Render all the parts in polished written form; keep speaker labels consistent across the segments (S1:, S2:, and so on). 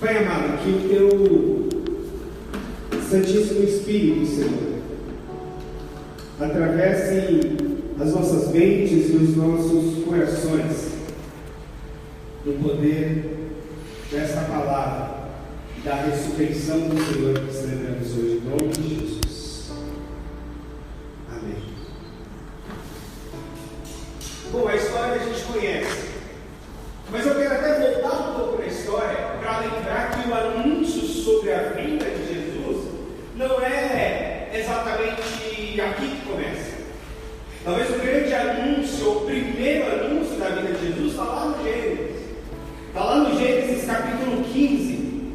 S1: Pai amado, que o Teu Santíssimo Espírito, Senhor, atravesse as nossas mentes e os nossos corações no poder desta palavra, da ressurreição do Senhor que celebramos hoje, em nome de Jesus. Amém. Bom, a história a gente conhece, mas eu quero até voltar um pouco na história para lembrar que o anúncio sobre a vinda de Jesus não é exatamente aqui que começa. Talvez o grande anúncio, o primeiro anúncio da vida de Jesus está lá no Gênesis. Está lá no Gênesis capítulo 15,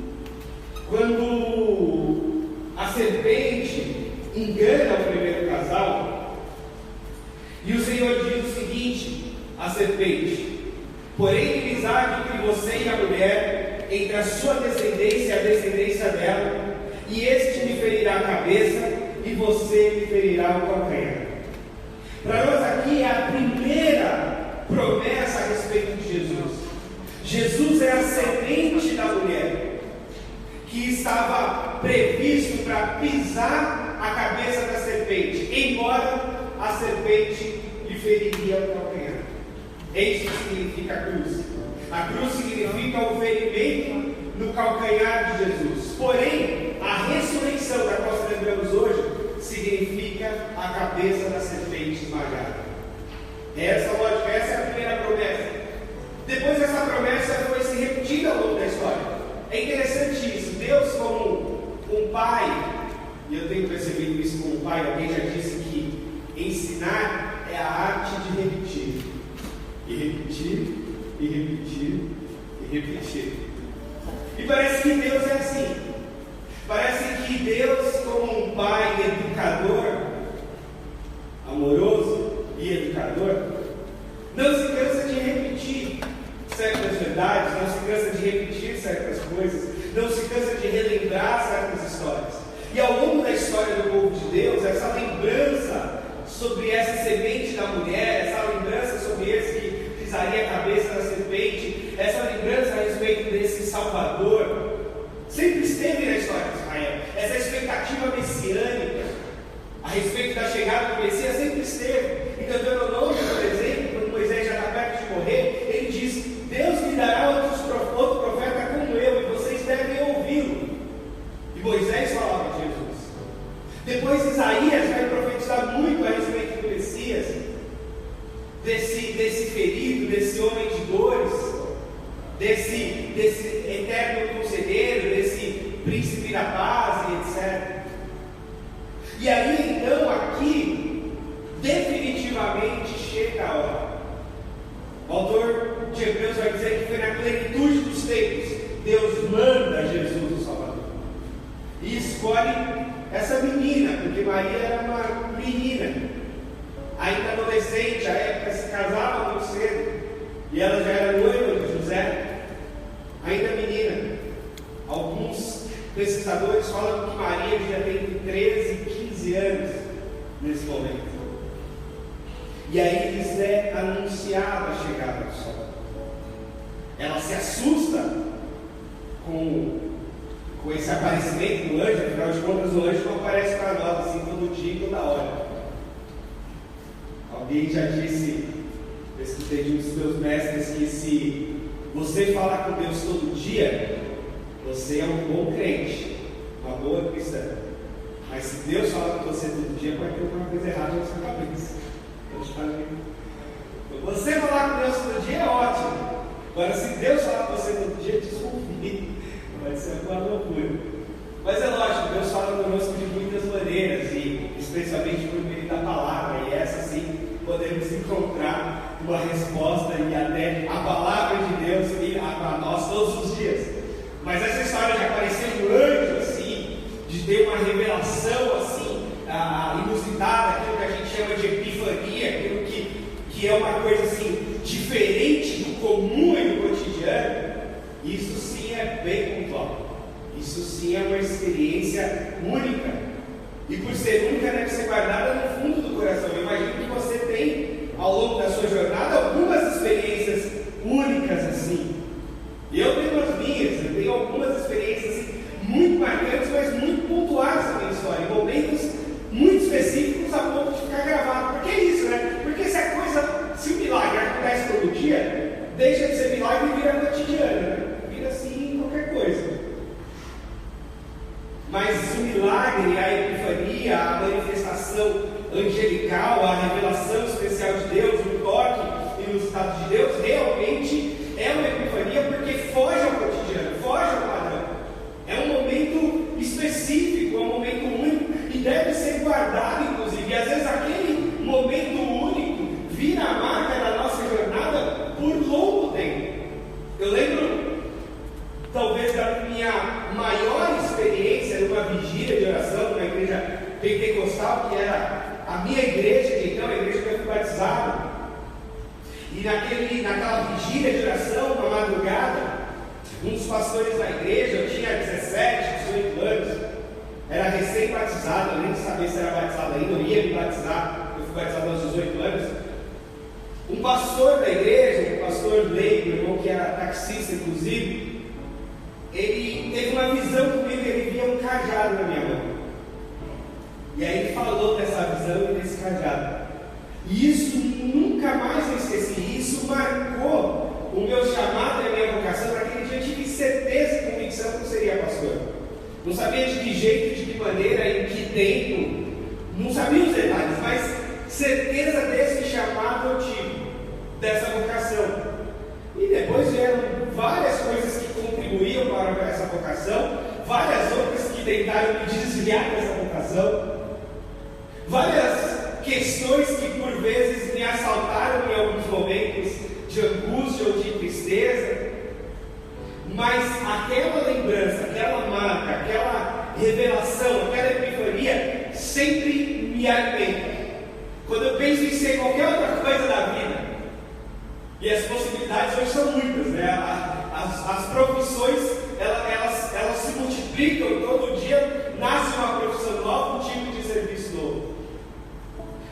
S1: quando a serpente engana o primeiro casal, e o Senhor diz o seguinte à serpente: porém inimizade entre você e a mulher, entre a sua descendência e a descendência dela, e este lhe ferirá a cabeça, e você lhe ferirá o calcanhar. Para nós aqui é a primeira promessa a respeito de Jesus. Jesus é a semente da mulher, que estava previsto para pisar a cabeça da serpente, embora a serpente lhe feriria o calcanhar. É isso que significa a cruz. A cruz significa o ferimento no calcanhar de Jesus. Porém, a ressurreição da qual celebramos hoje significa a cabeça da serpente esmagada. Essa lógica, essa é a primeira promessa. Depois essa promessa foi se repetida ao longo da história. É interessante isso. Deus, como um pai, e eu tenho percebido isso como um pai, alguém já disse que ensinar é a arte de repetir. E repetir, e repetir, e repetir. E parece que Deus é assim. Parece que Deus, como um pai educador, amoroso e educador, não se cansa de repetir certas verdades, não se cansa de repetir certas coisas, não se cansa de relembrar certas histórias. E ao longo da história do povo de Deus, essa lembrança sobre essa semente da mulher, essa lembrança sobre esse que pisaria a cabeça da serpente, essa lembrança a respeito desse Salvador, sempre esteve na história de Israel. Essa expectativa messiânica a respeito da chegada do Messias sempre esteve. Então, Deuteronômio, por exemplo, quando Moisés já está perto de morrer, ele diz: Deus lhe dará outro profeta como eu, e vocês devem ouvi-lo. E Moisés falava de Jesus. Depois Isaías vai profetizar muito a respeito do Messias, desse ferido, desse homem de dores, desse eterno conselheiro, desse príncipe da paz, e etc. E aí então aqui definitivamente chega a hora. O autor de Hebreus vai dizer que foi na plenitude dos tempos Deus manda Jesus o Salvador e escolhe essa menina, porque Maria era uma menina ainda adolescente, à época se casava muito cedo, e ela já era noiva de José, ainda menina. Alguns pesquisadores falam que Maria já tem entre 13 e 15 anos nesse momento. E aí lhes é anunciada a chegada do sol. Ela se assusta com esse aparecimento do anjo. Afinal de contas, o anjo não aparece para nós assim todo dia e toda hora. Alguém já disse, eu escutei de um dos meus mestres, que se você falar com Deus todo dia, você é um bom crente, uma boa cristã. Mas se Deus falar com você todo dia, pode ter alguma coisa errada na sua cabeça. Você falar com Deus todo dia é ótimo. Agora, se Deus falar com você todo dia, desconfie. Pode ser uma loucura. Mas é lógico, Deus fala conosco de muitas maneiras, e especialmente por meio da palavra. E essa sim podemos encontrar uma resposta e até a palavra de Deus vir a nós todos os dias. Mas essa história de aparecer um anjo assim, de ter uma revelação assim, inusitada, aquilo que a gente chama de epifania, aquilo que é uma coisa assim, diferente do comum e do cotidiano, isso sim é bem pontual. Isso sim é uma experiência única. E por ser única, deve ser guardada no fundo do coração. Eu imagino que você tem, ao longo da sua jornada, algumas experiências únicas assim. Eu tenho as minhas, eu tenho algumas angelical, a revelação especial de Deus, o toque inusitado de Deus, realmente é uma epifania porque foge ao cotidiano, foge ao padrão. É um momento específico, é um momento único e deve ser guardado, inclusive. E às vezes aquele momento único vira a marca da nossa jornada por longo tempo. Eu lembro, talvez, da minha maior experiência numa vigília de oração, numa igreja pentecostal, que era a minha igreja, então, a igreja que eu fui batizado. E naquela vigília de oração, na madrugada, um dos pastores da igreja, eu tinha 17, 18 anos, era recém-batizado, eu nem sabia se era batizado ainda, eu ia me batizar, eu fui batizado aos 18 anos. Um pastor da igreja, um pastor leigo, meu irmão que era taxista inclusive, ele teve uma visão comigo, ele via um cajado na minha mão. E aí ele falou dessa visão e desse cajado. E isso nunca mais eu esqueci. Isso marcou o meu chamado e a minha vocação. Naquele dia eu tive certeza e convicção que eu seria pastor. Não sabia de que jeito, de que maneira, em que tempo. Não sabia os detalhes, mas certeza desse chamado eu tive, dessa vocação. E depois vieram várias coisas que contribuíam para essa vocação, várias outras que tentaram me desviar dessa vocação, várias questões que por vezes me assaltaram em alguns momentos de angústia ou de tristeza, mas aquela lembrança, aquela marca, aquela revelação, aquela epifania sempre me alimenta. Quando eu penso em ser qualquer outra coisa da vida, e as possibilidades hoje são muitas, né? As profissões elas se multiplicam todo dia, nasce uma profissão nova, um tipo de serviço novo.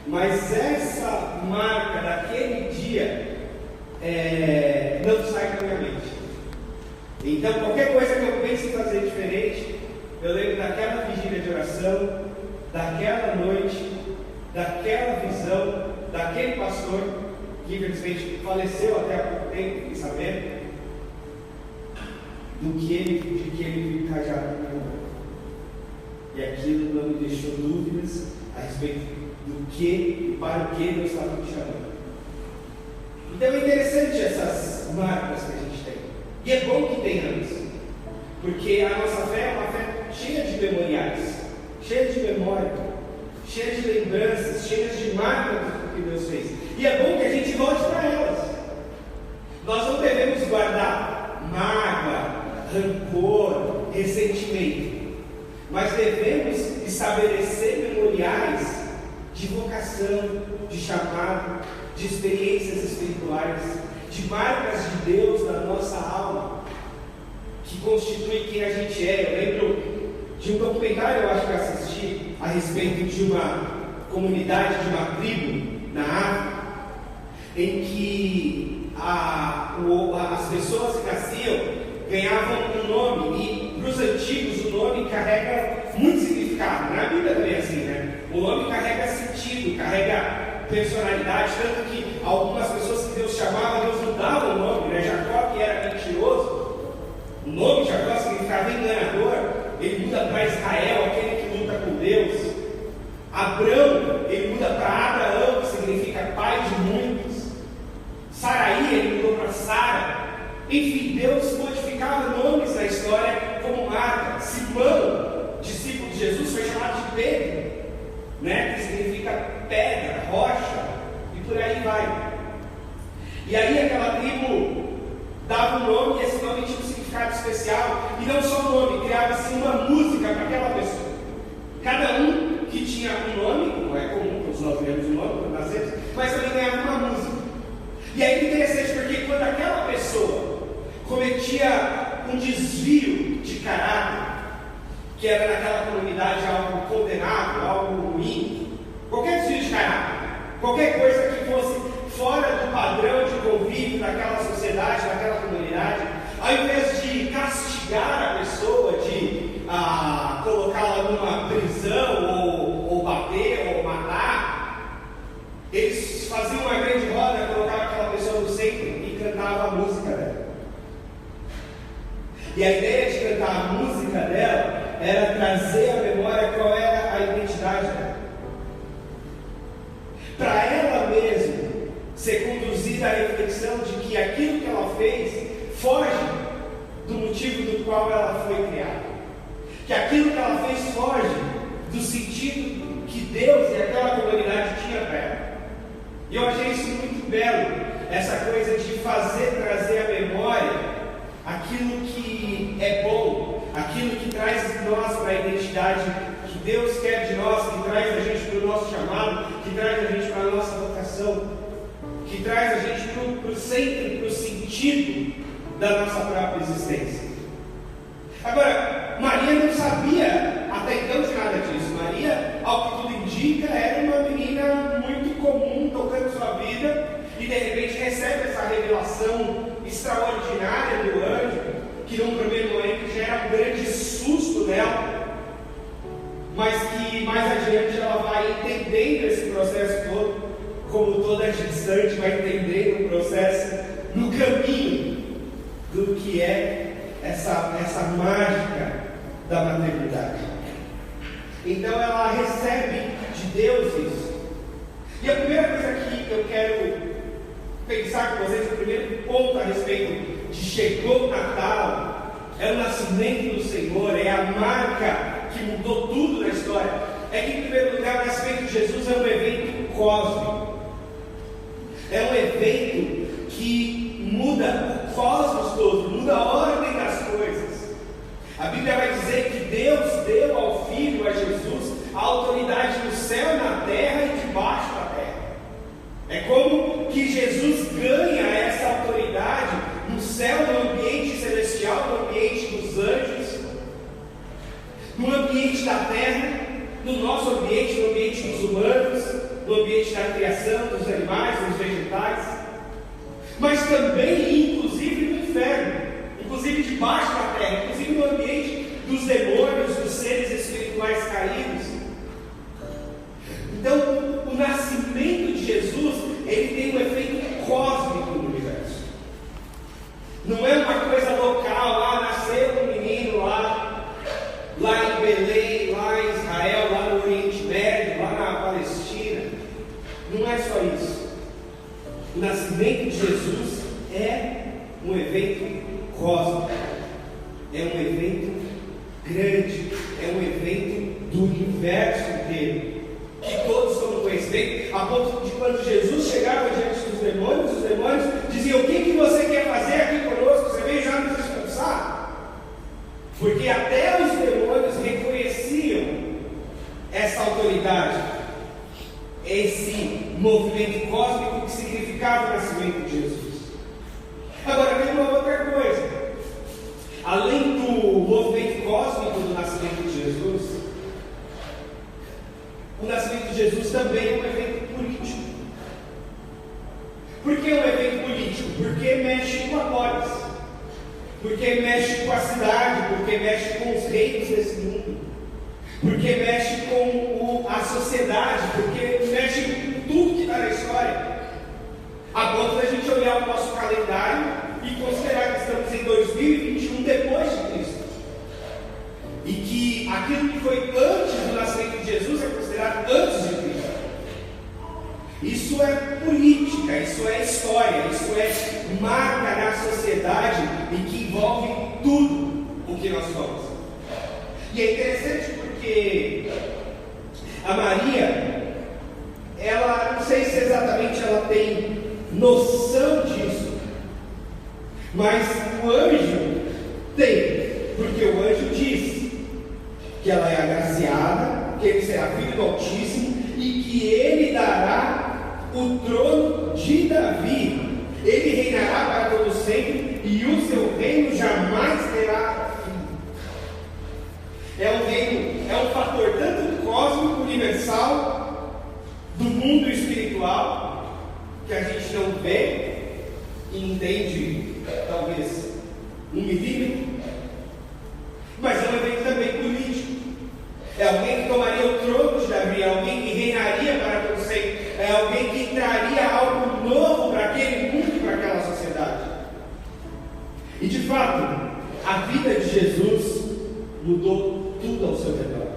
S1: Mas essa marca daquele dia não sai da minha mente. Então, qualquer coisa que eu pense em fazer diferente, eu lembro daquela vigília de oração, daquela noite, daquela visão, daquele pastor que infelizmente faleceu até há pouco tempo, fiquei sabendo, de que ele viu cajado na minha mão. E aquilo não me deixou dúvidas a respeito do que e para o que Deus estava me chamando. Então é interessante essas marcas que a gente tem. E é bom que tenhamos, porque a nossa fé é uma fé cheia de memoriais, cheia de memória, cheia de lembranças, cheia de marcas do que Deus fez. E é bom que a gente volte para elas. Nós não devemos guardar mágoa, rancor, ressentimento, mas devemos estabelecer memoriais de vocação, de chamado, de experiências espirituais, de marcas de Deus na nossa alma, que constitui quem a gente é. Eu lembro de um documentário, eu acho que assisti, a respeito de uma comunidade, de uma tribo na África, em que as pessoas que nasciam ganhavam um nome, e para os antigos o nome carrega muito significado. Na Bíblia também é assim, né? O nome carrega sentido, carrega personalidade, tanto que algumas pessoas que Deus chamava, Deus não dava o nome, né? Jacó, que era mentiroso, o nome Jacó significava enganador, ele muda para Israel, aquele que luta com Deus. Abrão, ele muda para Abraão, que significa pai de muitos. Saraí, ele mudou para Sara. Enfim, Deus modificava nomes na história como marca. Simão, discípulo de Jesus, foi chamado de Pedro, né? Que significa pedra, rocha, e por aí vai. E aí aquela tribo dava um nome, e esse nome tinha um significado especial, e não só o nome, criava-se uma música para aquela pessoa. Cada um que tinha um nome, não é comum, todos nós ganhamos um nome quando nascemos, mas também ganhava uma música. E aí é interessante porque quando aquela pessoa cometia um desvio de caráter, que era naquela comunidade algo condenável, algo ruim, qualquer desvio de caráter, qualquer coisa que fosse fora do padrão de convívio daquela sociedade, daquela comunidade, ao invés de castigar a pessoa, de colocá-la numa prisão, ou bater, ou matar, eles faziam uma grande roda, colocavam aquela pessoa no centro e cantavam a música dela. E a ideia de cantar a música dela era trazer à memória qual era a identidade dela. ser conduzida à reflexão de que aquilo que ela fez foge do motivo do qual ela foi criada, que aquilo que ela fez foge do sentido que Deus e aquela comunidade tinha para ela. E eu achei isso muito belo, essa coisa de trazer à memória aquilo que é bom, aquilo que traz nós para a identidade que Deus quer de nós, que traz a gente para o nosso chamado, que traz a gente para a nossa vocação, que traz a gente para o centro, para o sentido da nossa própria existência. Agora, Maria não sabia até então de nada disso. Maria, ao que tudo indica, era uma menina muito comum, tocando sua vida, e de repente recebe essa revelação extraordinária do anjo, que num primeiro momento gera um grande susto nela, mas que mais adiante ela vai entendendo esse processo todo, como toda gestante vai entendendo o processo no caminho do que é essa mágica da maternidade. Então ela recebe de Deus isso. E a primeira coisa aqui que eu quero pensar com vocês, o primeiro ponto a respeito de chegou o Natal, é o nascimento do Senhor, é a marca que mudou tudo na história. É que, em primeiro lugar, o nascimento de Jesus é um evento cósmico, é um evento que muda o cosmos todo, muda a ordem das coisas. A Bíblia vai dizer que Deus deu ao Filho, a Jesus, a autoridade no céu, na terra e debaixo da terra. É como que Jesus ganha essa autoridade no céu, no ambiente celestial, no ambiente dos anjos, no ambiente da terra, no nosso ambiente, no ambiente dos humanos, no ambiente da criação, dos animais, dos vegetais, mas também, inclusive, no inferno, inclusive debaixo da terra, inclusive no ambiente dos demônios, dos seres espirituais caídos. Então, o nascimento de Jesus, ele tem um efeito cósmico no universo. Não é uma coisa local, nasceu um menino lá em Belém, lá em Israel, lá no Oriente Médio, lá na Palestina. Não é só isso. O nascimento de Jesus é um evento cósmico, é um evento grande, é um evento do universo inteiro, que todos tomam conhecimento, a ponto de quando Jesus chegava diante dos demônios, os demônios diziam: o que você quer fazer aqui conosco? Você veio já nos expulsar? Porque até os demônios reconheciam essa autoridade, esse movimento cósmico que significava o nascimento de Jesus. Agora, tem uma outra coisa. Além do movimento cósmico do nascimento de Jesus, o nascimento de Jesus também é um evento político. Por que é um evento político? Porque mexe com a polis, porque mexe com a cidade, porque mexe com os reinos desse mundo, porque mexe com a sociedade, porque mexe com tudo que está na história. A ponto da gente olhar o nosso calendário e considerar que estamos em 2021 depois de Cristo, e que aquilo que foi antes do nascimento de Jesus é considerado antes de Cristo. Isso é política, isso é história, isso é marca na sociedade e que envolve tudo o que nós somos. E é interessante porque a Maria, ela, não sei se exatamente ela tem noção disso, mas o anjo tem, porque o anjo diz que ela é agraciada, que ele será filho do Altíssimo e que ele dará o trono de Davi. Ele reinará para todo sempre e o seu reino jamais terá fim. É um reino, é um fator tanto cósmico, universal, do mundo espiritual, que a gente não vê e entende talvez 1 milímetro, mas é um evento também político. É alguém que tomaria o trono de Davi, é alguém que reinaria para todo sempre, é alguém que traria algo novo para aquele mundo e para aquela sociedade. E de fato, a vida de Jesus mudou tudo ao seu redor.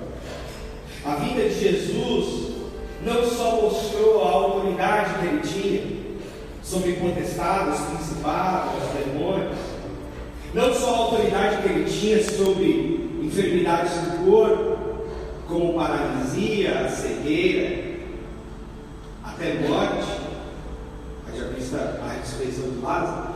S1: A vida de Jesus não só mostrou a autoridade que ele tinha, sobre potestados, principados, demônios. Não só a autoridade que ele tinha sobre enfermidades do corpo, como paralisia, cegueira, até morte, haja vista a ressurreição de Lázaro,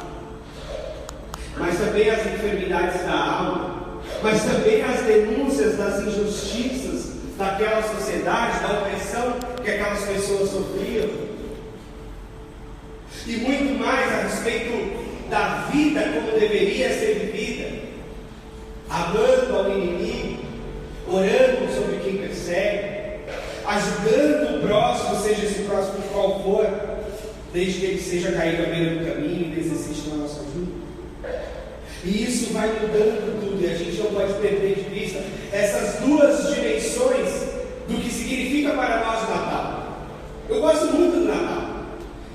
S1: mas também as enfermidades da alma, mas também as denúncias das injustiças daquela sociedade, da opressão que aquelas pessoas sofriam, e muito mais a respeito da vida como deveria ser vivida, amando ao inimigo, orando sobre quem persegue, ajudando o próximo, seja esse próximo qual for, desde que ele seja caído à beira do caminho e necessite da nossa ajuda. E isso vai mudando tudo, e a gente não pode perder de vista essas duas dimensões do que significa para nós o Natal. Eu gosto muito do Natal,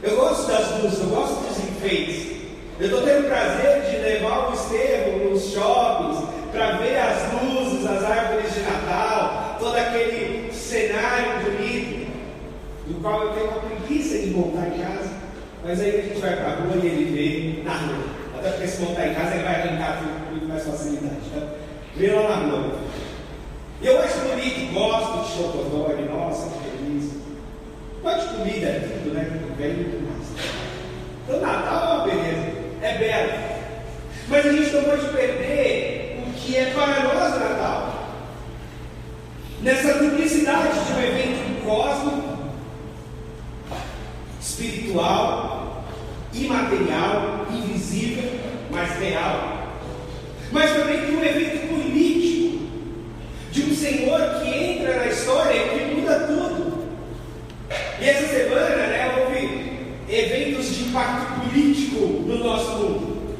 S1: eu gosto das luzes, eu gosto dos enfeites. Eu estou tendo o prazer de levar o Estevão nos shoppings para ver as luzes, as árvores de Natal, todo aquele cenário bonito, do qual eu tenho uma preguiça de montar em casa, mas aí a gente vai para a rua e ele vê na rua. Até porque se montar em casa ele vai arrancar tudo com muito mais facilidade. Então, vê lá na rua. E eu acho bonito, gosto de chocotone, nossa, que feliz. Pode comida, é tudo, né? Bem muito mais. Então, Natal é uma beleza, é belo. Mas a gente não pode perder o que é para nós o Natal. Nessa duplicidade de um evento cósmico, espiritual, imaterial, invisível, mas real. Mas também de um evento político, de um Senhor que entra na história e que muda tudo. E essa semana, houve eventos de impacto político no nosso mundo.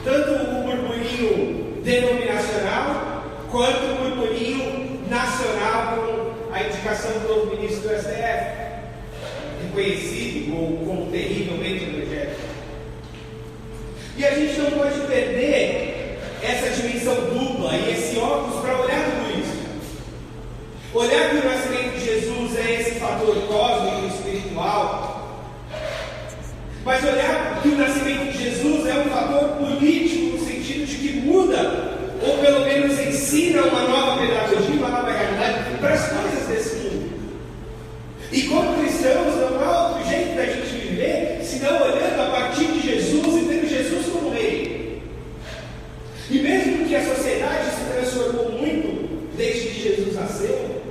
S1: Tanto o burburinho denominacional, quanto o burburinho nacional com a indicação do novo ministro do STF, reconhecido como terrivelmente evangélico. E a gente não pode perder essa dimensão dupla e esse óculos para olhar tudo isso. Olhar que o nascimento de Jesus é esse fator cósmico e espiritual, mas olhar que o nascimento de Jesus é um fator político no sentido de que muda, ou pelo menos ensina uma nova pedagogia, uma nova realidade para as coisas desse mundo. E como cristãos não há outro jeito da gente viver senão olhando a partir de Jesus e tendo Jesus como rei. E mesmo que a sociedade se transformou muito desde que Jesus nasceu,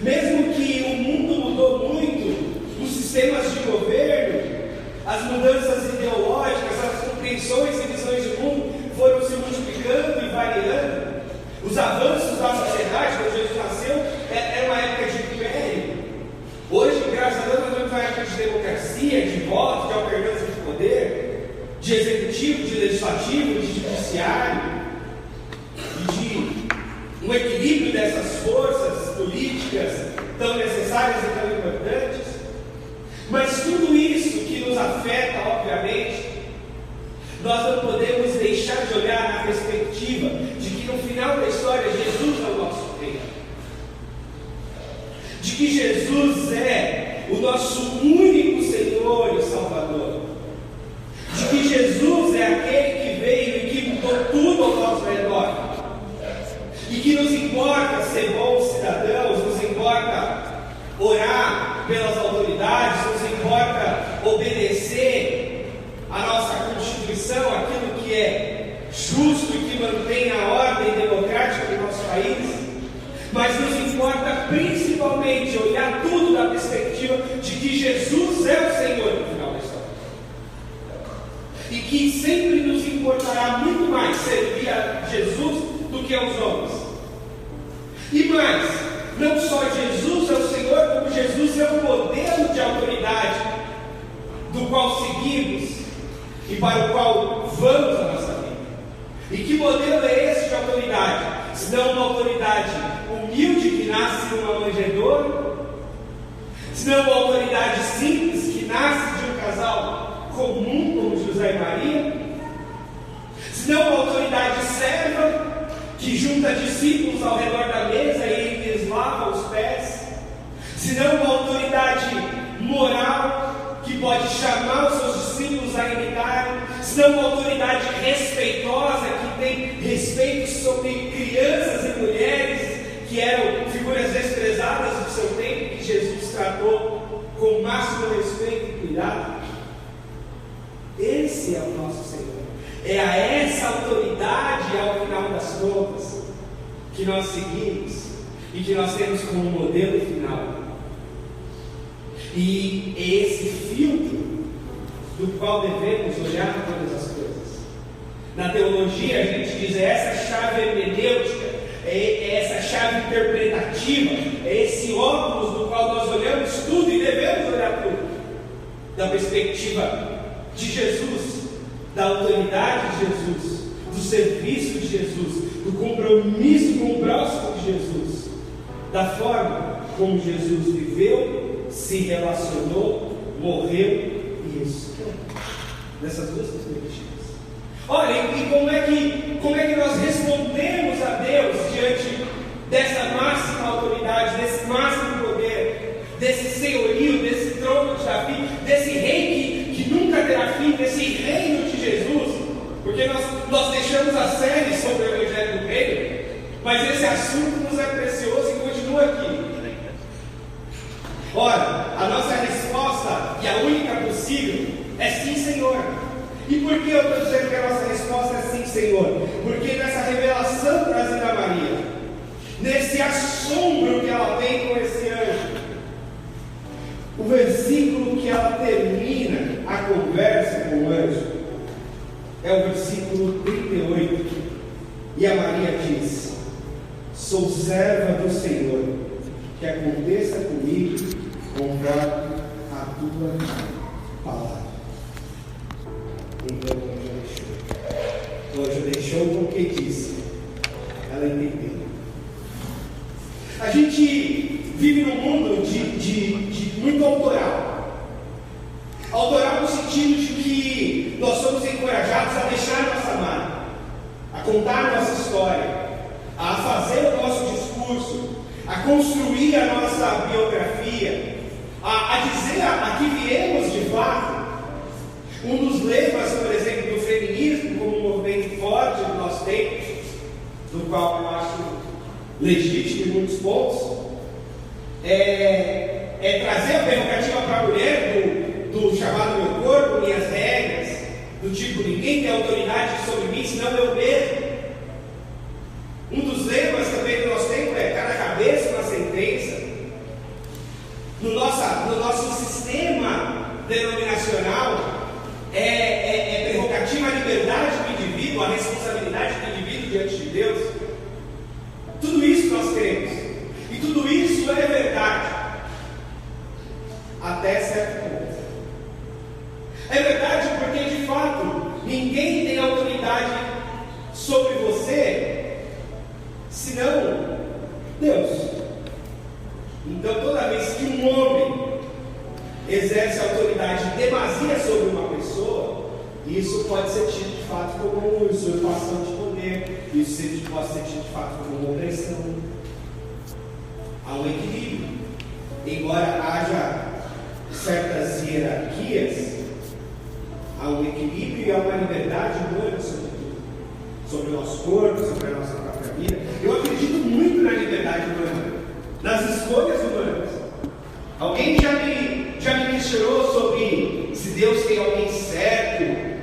S1: mesmo que o mundo mudou muito, os sistemas de governo, as mudanças ideológicas, as compreensões e visões de mundo foram se multiplicando e variando, os avanços da sociedade, quando Jesus nasceu, era uma época de império. Hoje, graças a Deus, nós temos uma época de democracia, de voto, de alternância de poder, de executivo, de legislativo, de judiciário, e de um equilíbrio dessas forças políticas tão necessárias e tão importantes. Mas tudo isso que nos afeta, obviamente, nós não podemos deixar de olhar na perspectiva de que no final da história Jesus é o nosso rei, de que Jesus é o nosso único Senhor e Salvador, de que Jesus é aquele que veio e que mudou tudo ao nosso redor, e que nos importa ser bons cidadãos, nos importa orar pelas autoridades, nos importa obedecer a nossa Constituição, aquilo que é justo e que mantém a ordem democrática do nosso país, mas nos importa principalmente olhar tudo da perspectiva de que Jesus é o Senhor no final da história, e que sempre nos importará muito mais servir a Jesus do que aos homens. E mais, não só Jesus é o Senhor, como Jesus é o modelo de autoridade do qual seguimos e para o qual vamos a nossa vida. E que modelo é esse de autoridade? Senão uma autoridade humilde que nasce numa manjedoura, senão uma autoridade simples que nasce de um casal comum como José e Maria, senão uma autoridade serva que junta discípulos ao redor da mesa e lhes lava os pés, senão uma autoridade moral que pode chamar os seus se não uma autoridade respeitosa, que tem respeito sobre crianças e mulheres que eram figuras desprezadas do seu tempo, que Jesus tratou com o máximo respeito e cuidado. Esse é o nosso Senhor. É a essa autoridade, ao final das contas, que nós seguimos e que nós temos como modelo final. E é esse filtro do qual devemos olhar todas as coisas. Na teologia a gente diz, é essa chave hermenêutica, é essa chave interpretativa, é esse óculos do qual nós olhamos tudo e devemos olhar tudo, da perspectiva de Jesus, da autoridade de Jesus, do serviço de Jesus, do compromisso com o próximo de Jesus, da forma como Jesus viveu, se relacionou, morreu e ressuscitou. Nessas duas perspectivas. Olha, e como é que nós respondemos a Deus diante dessa máxima autoridade, desse máximo poder, desse senhorio, desse trono de Davi, desse rei que nunca terá fim, desse reino de Jesus? Porque nós deixamos a série sobre o Evangelho do Reino, mas esse assunto nos é precioso e continua aqui. Ora, a nossa resposta, e a única possível, é sim, Senhor. E por que eu estou dizendo que a nossa resposta é sim, Senhor? Porque nessa revelação trazida a Maria, nesse assombro que ela tem com esse anjo, o versículo que ela termina a conversa com o anjo é o versículo 38. E a Maria diz: sou serva do Senhor, que aconteça comigo conforme a tua palavra. Então o anjo deixou porque disse. Ela entendeu. A gente vive num mundo de muito autoral. Autoral no sentido de que nós somos encorajados a deixar nossa marca, a contar nossa história, a fazer o nosso discurso, a construir a nossa biografia, a dizer a que viemos de fato. Um dos lemas, por exemplo, do feminismo, como um movimento forte do nosso tempo, do qual eu acho legítimo em muitos pontos, é trazer a prerrogativa para a mulher do chamado meu corpo, minhas regras, do tipo, ninguém tem autoridade sobre mim, senão eu mesmo. Um dos lemas também do nosso tempo é cada cabeça uma sentença. No nosso sistema denominacional, é prerrogativa a liberdade do indivíduo, a responsabilidade do indivíduo diante de Deus. Tudo isso nós temos. E tudo isso é verdade. Até certo ponto. É verdade porque, de fato, ninguém tem autoridade sobre você senão Deus. Então, toda vez que um homem exerce autoridade em demasia sobre uma pessoa, isso pode ser tido de fato como uma usurpação de poder, isso pode ser tido de fato como uma opressão. Há um equilíbrio. Embora haja certas hierarquias, há um equilíbrio e há uma liberdade humana sobre tudo, sobre o nosso corpo, sobre a nossa própria vida. Eu acredito muito na liberdade humana, nas escolhas humanas. Alguém já me questionou sobre se Deus tem alguém certo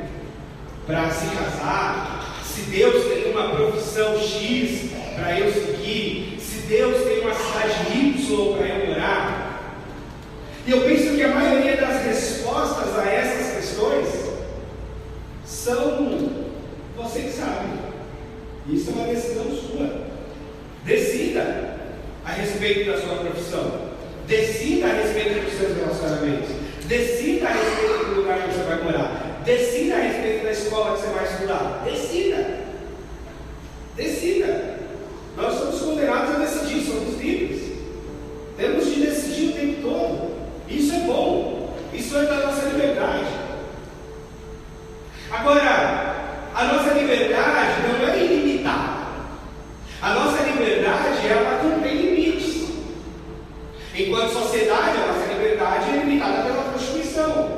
S1: para se casar, se Deus tem uma profissão X para eu seguir, se Deus tem uma cidade Y para eu morar. E eu penso que a maioria das respostas a essas questões são você que sabe. Isso é uma decisão sua. Decida a respeito da sua profissão. Decida a respeito dos seus relacionamentos. Decida a respeito do lugar que você vai morar. Decida a respeito da escola que você vai estudar. Decida. Decida. Nós somos condenados a decidir, somos livres. Temos de decidir o tempo todo. Isso é bom. Isso é da nossa liberdade. Agora, a nossa liberdade não é ilimitada. A nossa liberdade, ela contém limites. Enquanto sociedade, a nossa liberdade é limitada pela Constituição.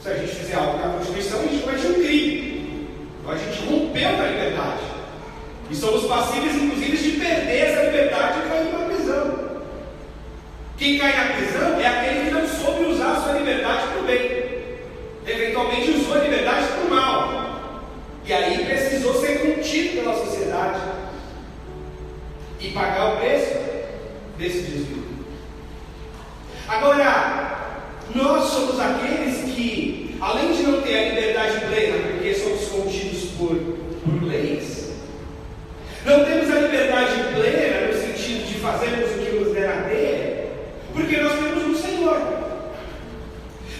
S1: Se a gente fizer algo na Constituição, a gente comete um crime. Então a gente rompeu com a liberdade. E somos passíveis, inclusive, de perder essa liberdade e cair numa prisão. Quem cai na prisão é aquele que não soube usar a sua liberdade para o bem. Eventualmente usou a liberdade para o mal. E aí precisou ser contido pela sociedade e pagar o preço desse desvio. Agora, nós somos aqueles que, além de não ter a liberdade plena, porque somos contidos por leis, não temos a liberdade plena no sentido de fazermos o que nos der a ter, porque nós temos um Senhor.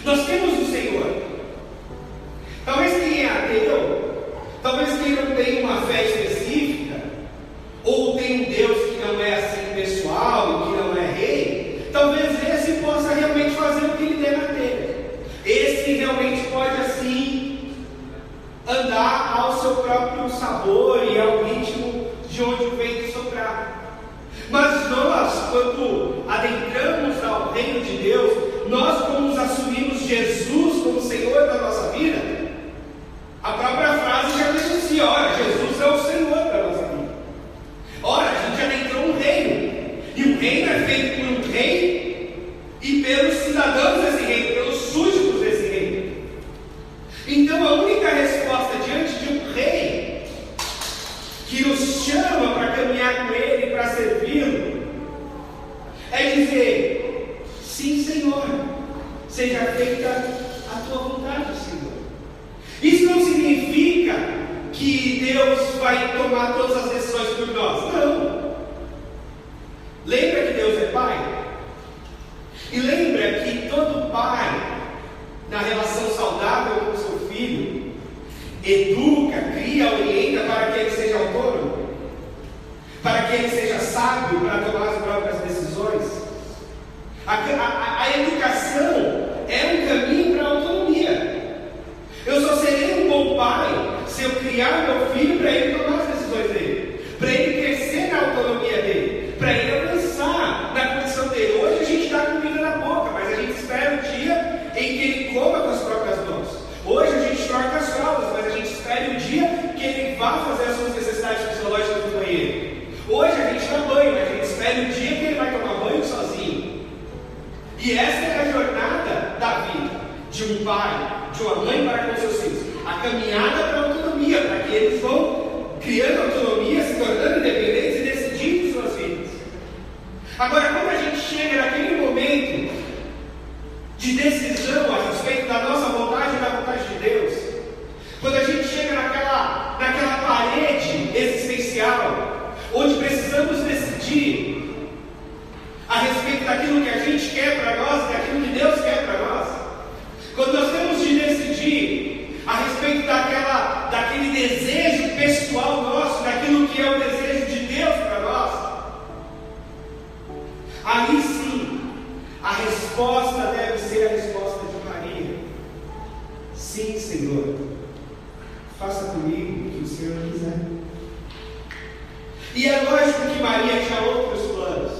S1: Nós temos um Senhor. Talvez quem é ateu, talvez quem não tem uma fé específica, ou tem um Deus que não é assim pessoal e que não é rei, talvez esse possa realmente fazer o que lhe der na telha. Esse realmente pode assim andar ao seu próprio sabor e ao ritmo de onde o vento soprar. Mas nós, quando adentramos ao reino de Deus, nós, quando assumimos Jesus como Senhor da nossa vida, a própria frase já denuncia: ora, Jesus é o Senhor da nossa vida. Ora, a gente adentrou um reino, e o reino é feito por um rei e pelos cidadãos desse reino, pelos súditos desse reino. Então a única resposta diante de um rei que nos chama para caminhar com ele, para servi-lo, é dizer: sim, Senhor, seja feita a tua vontade, Senhor. Isso não significa que Deus vai tomar todas as decisões por nós. Não. Lembra que Deus é Pai? E lembra que todo pai, na relação saudável com o seu filho, educa, cria, orienta para que ele seja autônomo, para que ele seja sábio para tomar as próprias decisões. A educação é um caminho para a autonomia. Eu só serei um bom pai se eu criar meu filho para ele tomar as decisões dele, para ele crescer na autonomia dele, para ele avançar na condição dele. Hoje a gente dá comida na boca, mas a gente espera o dia em que ele coma com as próprias mãos. Hoje a gente troca as fraldas, mas a gente espera o dia que ele vá fazer as suas necessidades fisiológicas no banheiro. Hoje a gente dá banho, mas a gente espera o dia que ele vai tomar banho sozinho. E essa é a jornada da vida de um pai, de uma mãe para com seus filhos. A caminhada para a autonomia, para que eles vão criando autonomia, se tornando independentes e decidindo suas vidas. Agora, quando a gente chega naquele momento de decisão a respeito da nossa vontade e da vontade de Deus, quando a gente chega naquela parede existencial, onde precisamos decidir a respeito daquilo que a gente quer para nós e daquilo que Deus quer para nós, quando nós temos de decidir a respeito daquele desejo pessoal nosso, daquilo que é o desejo de Deus para nós, aí sim, a resposta deve ser a resposta de Maria: sim, Senhor, faça comigo o que o Senhor quiser. E é lógico que Maria tinha outros planos.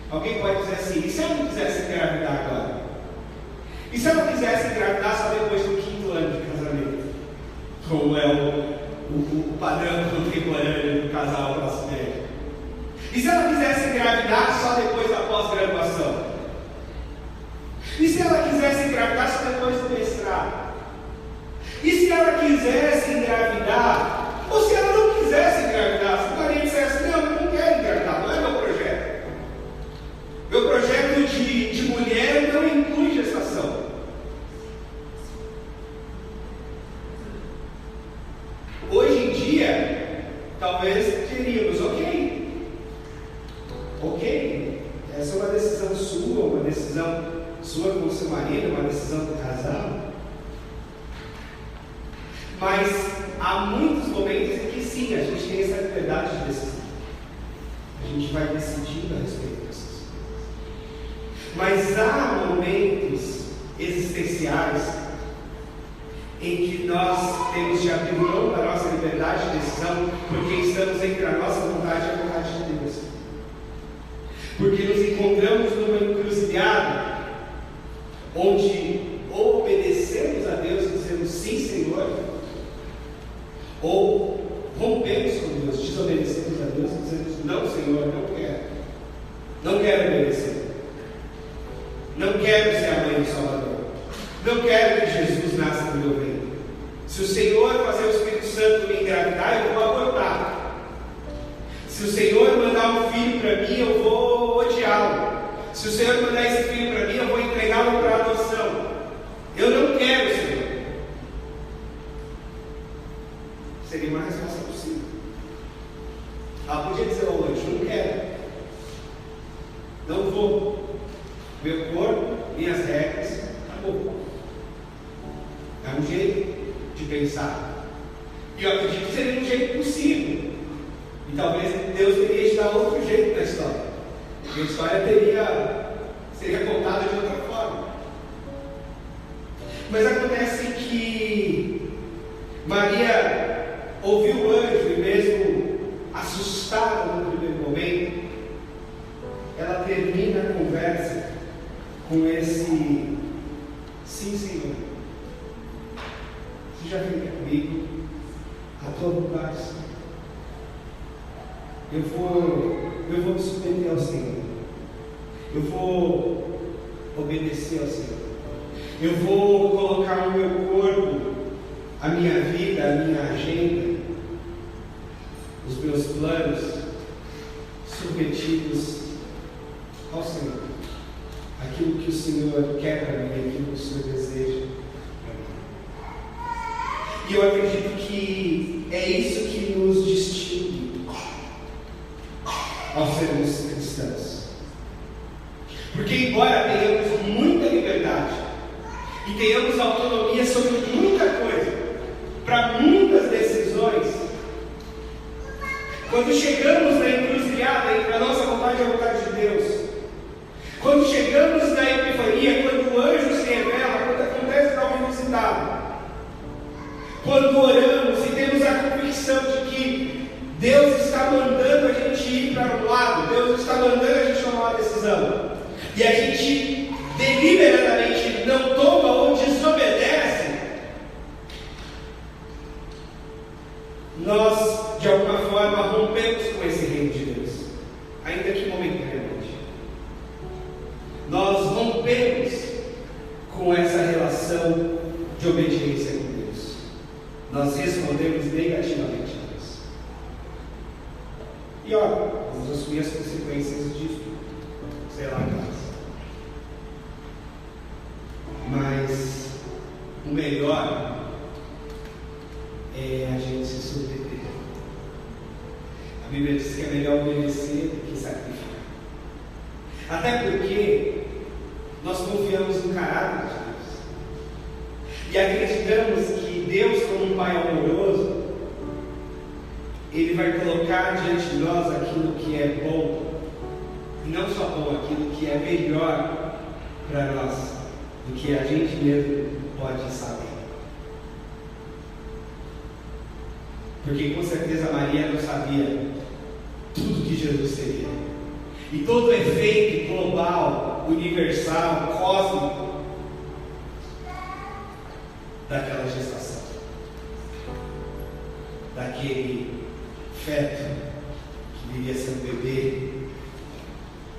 S1: Alguém pode dizer assim: e se ela não quisesse engravidar agora? E se ela quisesse engravidar só depois do 5º ano de casamento? Como é o padrão contemporâneo do casal classe média? E se ela quisesse engravidar só depois da pós-graduação? E se ela quisesse engravidar só depois do mestrado? E se ela quisesse engravidar, ou se ela não quisesse engravidar? Se Maria dissesse: não, eu não quero engravidar, não é meu projeto. Meu projeto de mulher não inclui gestação. Hoje em dia, talvez diríamos: ok, essa é uma decisão sua com o seu marido, uma decisão do casal. Mas há muitos momentos em que sim, a gente tem essa liberdade de decisão. A gente vai decidindo a respeito dessas coisas. Mas há momentos existenciais em que nós temos de abrir mão da nossa liberdade de decisão, porque estamos entre a nossa vontade e a vontade de Deus. Porque nos encontramos numa encruzilhada onde
S2: sim, Senhor, ou rompemos com Deus, desobedecemos a Deus e dizemos: não, Senhor, não quero obedecer, não quero ser a mãe do Salvador, não quero que Jesus nasça no meu ventre. Se o Senhor fazer o Espírito Santo me engravidar, eu vou abortar. Se o Senhor mandar um filho para mim, eu vou odiá-lo. Se o Senhor mandar esse filho para mim, eu vou entregá-lo para adoção. Eu não quero, Senhor. Seria uma resposta possível. Ela podia dizer ao anjo: não quero, não vou, meu corpo, minhas regras, acabou. É um jeito de pensar, e eu acredito que seria um jeito possível, e talvez Deus teria de dar outro jeito na história, e a história seria contada de outra forma. Mas acontece que Maria ouviu o anjo, e mesmo assustada no primeiro momento, ela termina a conversa com esse: sim, Senhor, você já fica comigo, a tua vontade. Eu vou me submeter ao Senhor, eu vou obedecer ao Senhor, eu vou colocar o meu corpo, a minha vida, a minha agenda, os meus planos submetidos ao Senhor, aquilo que o Senhor quer para mim, aquilo que o Senhor deseja para mim. E eu acredito que é isso que nos distingue ao sermos cristãos, porque embora tenhamos muita liberdade e tenhamos autonomia sobre muita coisa, para muitas decisões, quando chegamos na encruzilhada entre a nossa vontade e a vontade de Deus, quando chegamos na epifania, quando o anjo se revela, quando acontece algo inusitado, quando oramos e temos a convicção de que Deus está mandando a gente ir para um lado, Deus está mandando a gente tomar uma decisão, e a gente deliberadamente não toma ou desobedece, nós de alguma forma rompemos com esse reino de Deus, ainda que momentaneamente. Nós rompemos com essa relação de obediência com Deus. Nós respondemos negativamente a Deus. E olha, vamos assumir as consequências disso. Sei lá, mas o melhor é a gente se submeter. A Bíblia diz que é melhor obedecer do que sacrificar. Até porque nós confiamos no caráter de Deus e acreditamos que Deus, como um Pai amoroso, Ele vai colocar diante de nós aquilo que é bom, e não só bom, aquilo que é melhor para nós do que a gente mesmo pode saber. Porque com certeza Maria não sabia tudo que Jesus seria, e todo o efeito global, universal, cósmico daquela gestação, daquele feto que viria ser um bebê,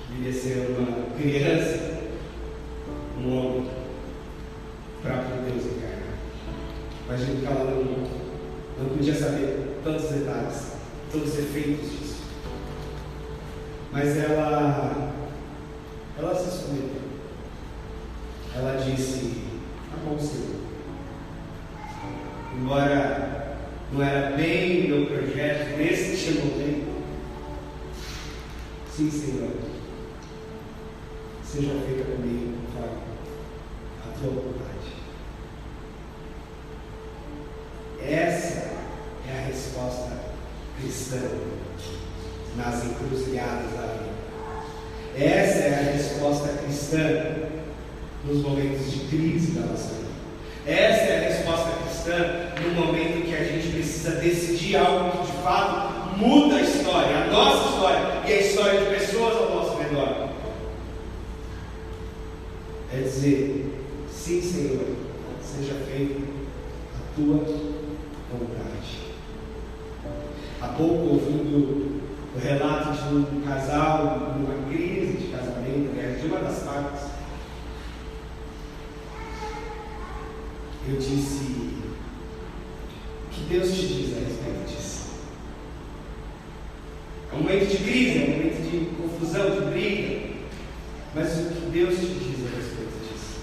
S2: que viria ser uma criança, um homem, para poder Deus encarnar. Imagino que ela não podia saber tantos detalhes, todos os efeitos disso, mas ela se submeteu. Ela disse: tá bom, Senhor, embora não era bem o meu projeto neste momento, sim, Senhor, seja feita comigo conforme a tua vontade. Essa é a resposta cristã nas encruzilhadas da vida. Essa é a resposta cristã nos momentos de crise da nossa vida. Essa é a resposta cristã no momento que a gente precisa decidir algo que de fato muda a história, a nossa história e a história de pessoas ao nosso redor. É dizer: sim, Senhor, seja feita tua vontade. Há pouco, ouvindo o relato de um casal numa crise de casamento, de uma das partes, eu disse: o que Deus te diz a respeito disso? É um momento de crise, é um momento de confusão, de briga, mas o que Deus te diz a respeito disso?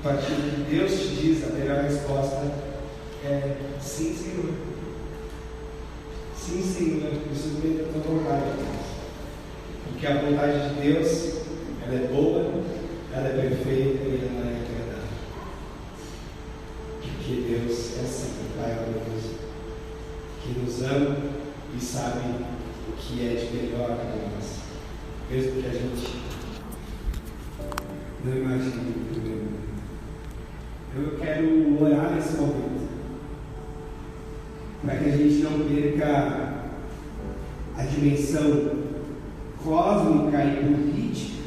S2: A partir do que Deus te diz, a melhor resposta é: sim, Senhor. Sim, Senhor, eu submeto a tua vontade, porque a vontade de Deus, ela é boa, ela é perfeita e ela é agradável. Porque Deus é assim, Pai amoroso, que nos ama e sabe o que é de melhor para nós, mesmo que a gente não imagine no primeiro momento. Eu quero orar nesse momento, para que a gente não perca a dimensão cósmica e política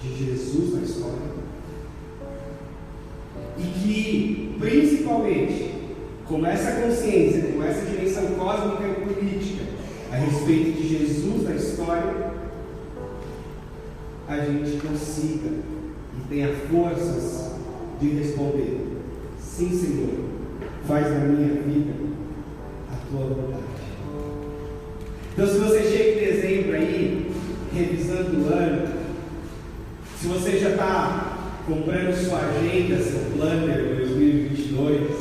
S2: de Jesus na história, e que, principalmente, com essa consciência, com essa dimensão cósmica e política a respeito de Jesus na história, a gente consiga e tenha forças de responder: sim, Senhor, faz na minha vida a tua vontade. Então, se você chega em dezembro aí, revisando o ano, se você já está comprando sua agenda, seu planner 2022,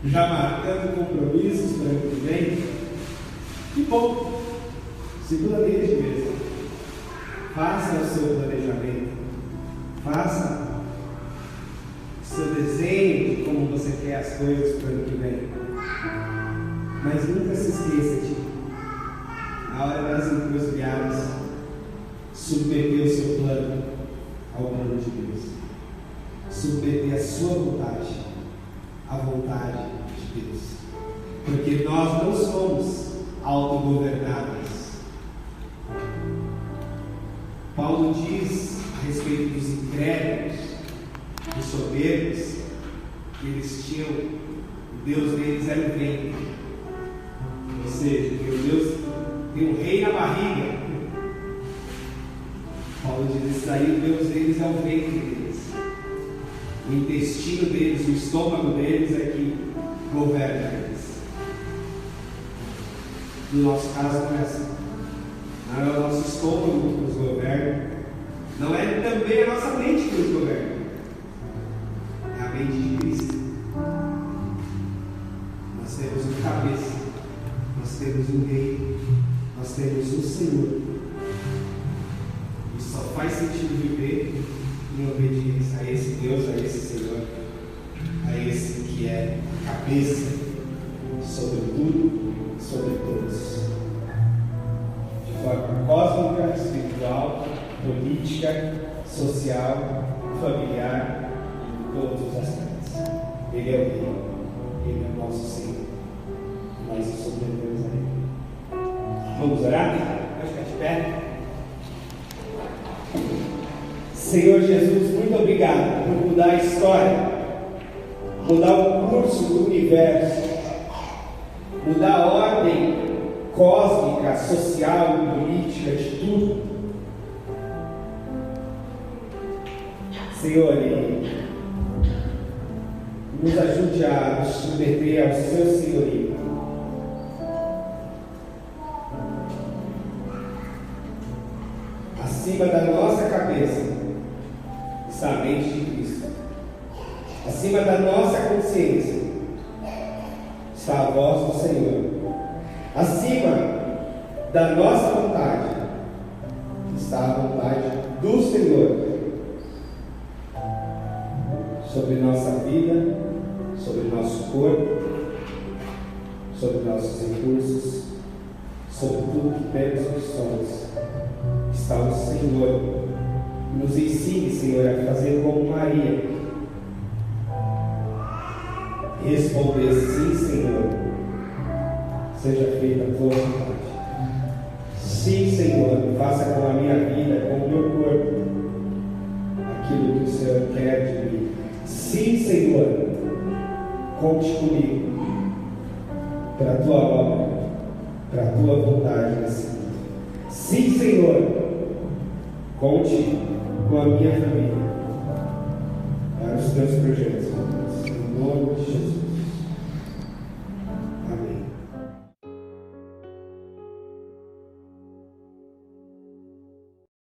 S2: já marcando compromissos para o ano que vem, que bom, segura desde mesmo. Faça o seu planejamento, faça o seu desenho de como você quer as coisas para o ano que vem. Mas nunca se esqueça de, na hora das encruzilhadas, submeter o seu plano ao plano de Deus. Submeter a sua vontade à vontade de Deus. Porque nós não somos autogovernáveis. Paulo diz a respeito dos incrédulos, dos soberbos, que eles tinham, o Deus deles era o ventre. Ou seja, que o Deus tem um rei na barriga. Paulo diz: isso aí, o Deus deles é o ventre deles. O intestino deles, o estômago deles é que governa eles. No nosso caso não é assim. Não é o nosso estômago que nos governa, não é também a nossa mente que nos governa, é a mente de Cristo. Nós temos um cabeça, nós temos um rei, nós temos um Senhor, e só faz sentido viver em obediência a esse Deus, a esse Senhor, a esse que é cabeça sobre tudo e sobre todos, de forma cósmica, espiritual, política, social, familiar, em todos os aspectos. Ele é o Rei, Ele é o nosso Senhor, nós nos submetemos a Ele. Vamos orar? Vamos ficar de pé. Senhor Jesus, muito obrigado por mudar a história, mudar o curso do universo, mudar a ordem cósmica, social e política de tudo. Senhor, nos ajude a nos submeter ao seu senhorio. Acima da nossa cabeça está a mente de Cristo. Acima da nossa consciência está a voz do Senhor. Acima da nossa vontade está a vontade do Senhor sobre nossa vida, sobre nosso corpo, sobre nossos recursos, sobre tudo que temos e somos. Está o Senhor. Nos ensine, Senhor, a fazer como Maria, responder: sim, Senhor, seja feita a tua vontade. Sim, Senhor, faça com a minha vida, com o meu corpo, aquilo que o Senhor quer requer de mim. Sim, Senhor, conte comigo para a tua obra, para a tua vontade nesse mundo. Sim, Senhor, conte com a minha família para os teus projetos, em nome de Jesus.